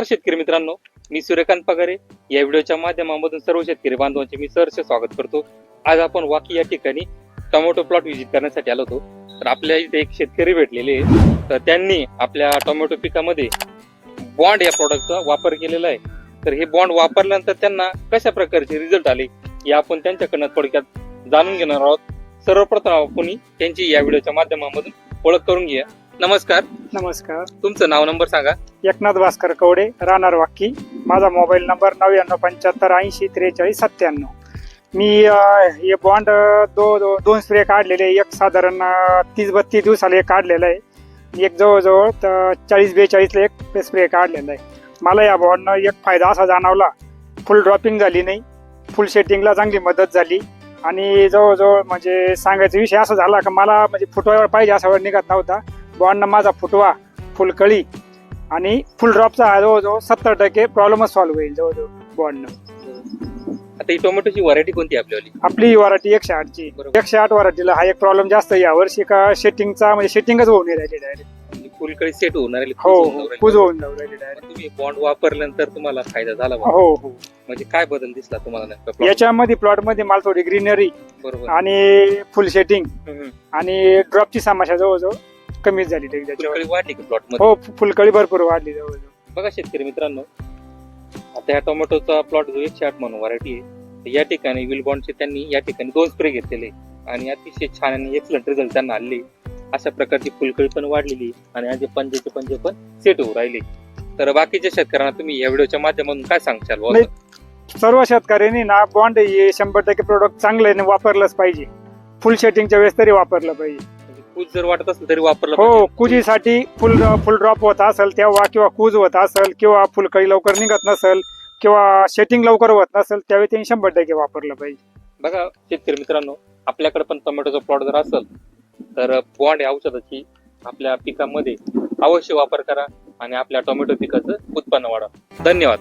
शेतकरी मित्रांनो, मी सूर्यकांत पगारे या व्हिडिओच्या माध्यमामधून सर्व शेतकरी बांधवांचे मी सहर्ष स्वागत करतो। आज आपण वाकी या ठिकाणी टोमॅटो प्लॉट व्हिजिट करण्यासाठी आलो होतो। तर आपल्या इथे एक शेतकरी भेटलेले, तर त्यांनी आपल्या टोमॅटो पिकामध्ये बॉन्ड या प्रोडक्टचा वापर केलेला आहे। तर हे बॉन्ड वापरल्यानंतर त्यांना कशा प्रकारचे रिझल्ट आले हे आपण त्यांच्याकडून थोडक्यात जाणून घेणार आहोत। सर्वप्रथम आपण त्यांची या व्हिडिओच्या माध्यमामधून ओळख करून घ्या। नमस्कार। नमस्कार, तुमचं नाव नंबर सांगा। एकनाथ भास्कर कवडे, राहणार वाकी। माझा मोबाईल नंबर 9975804397। मी हे बॉन्ड दोन स्प्रे काढलेले, एक साधारण 30-32 दिवसाला एक काढलेला आहे, एक जवळजवळ 40-42ला एक स्प्रे काढलेला आहे। मला या बॉन्डनं एक फायदा असा जाणवला, फुल ड्रॉपिंग झाली नाही, फुल सेटिंगला चांगली मदत झाली आणि जवळजवळ म्हणजे सांगायचा विषय असा झाला की मला म्हणजे फुटवायला पाहिजे असा वेळ निघत नव्हता। बॉन्डनं माझा फुटवा, फुलकळी आणि फुल ड्रॉपचा जवळजवळ 70% प्रॉब्लेमच सॉल्व्ह होईल जवळजवळ बॉन्डनं। आता ही टोमॅटोची व्हरायटी कोणती आपल्याली? आपली व्हरायटी 108ची। 108 व्हरायटीला हा एक प्रॉब्लेम जास्त यावर्षी का सेटिंगचा म्हणजे सेटिंगच होऊन नाही राहिली डायरेक्ट। फुलकळी सेट होणार आहे, हो, कुज होऊन जाऊ राहिली डायरेक्ट। तुम्ही बॉन्ड वापरल्यानंतर तुम्हाला फायदा झाला का? हो हो, म्हणजे काय बदल दिसला तुम्हाला नेमका plot? याच्यामध्ये प्लॉट मध्ये मला थोडी ग्रीनरी बरोबर आणि फुल सेटिंग हम्म. आणि ड्रॉपची समस्या जवळजवळ कमीच झाली त्याच्यावर। फुलकळी वाढली का प्लॉट मध्ये? हो, फुलकळी भरपूर वाढली जवळजवळ। बघा शेतकरी मित्रांनो, आता या टोमॅटोचा प्लॉट जो 108 म्हणून व्हरायटी आहे, तर या ठिकाणी विल बॉन्डचे त्यांनी या ठिकाणी 2 स्प्रे घेतलेले आणि अतिशय छान आणि एक्सलंट रिझल्ट त्यांना आले। अशा प्रकारची फुलकळी पण वाढलेली आणि आज पंजेचे पंजे पण सेट होऊ राहिले। तर बाकीच्या शेतकऱ्यांना तुम्ही या व्हिडिओच्या माध्यमातून काय सांगशाल? नाही, सर्व शेतकऱ्यांनी ना बॉन्ड हे 100% प्रोडक्ट चांगलं वापरलंच पाहिजे। फुल सेटिंगच्या वेळेस तरी वापरलं पाहिजे। कूज जर वाटत असेल तरी वापरलं हो, पाहिजे। कुजीसाठी फुल ड्रॉप होत असेल तेव्हा, किंवा कूज होत असेल, किंवा फुलकळी लवकर निघत नसेल, किंवा सेटिंग लवकर होत नसेल, त्यावेळी त्यांनी 100% वापरलं पाहिजे। बघा शेतकरी मित्रांनो, आपल्याकडे पण टोमॅटोचा प्लॉट जर असेल तर बॉन्ड या औषधाची आपल्या पिकामध्ये अवश्य वापर करा आणि आपल्या टोमॅटो पिकाचं उत्पन्न वाढवा। धन्यवाद।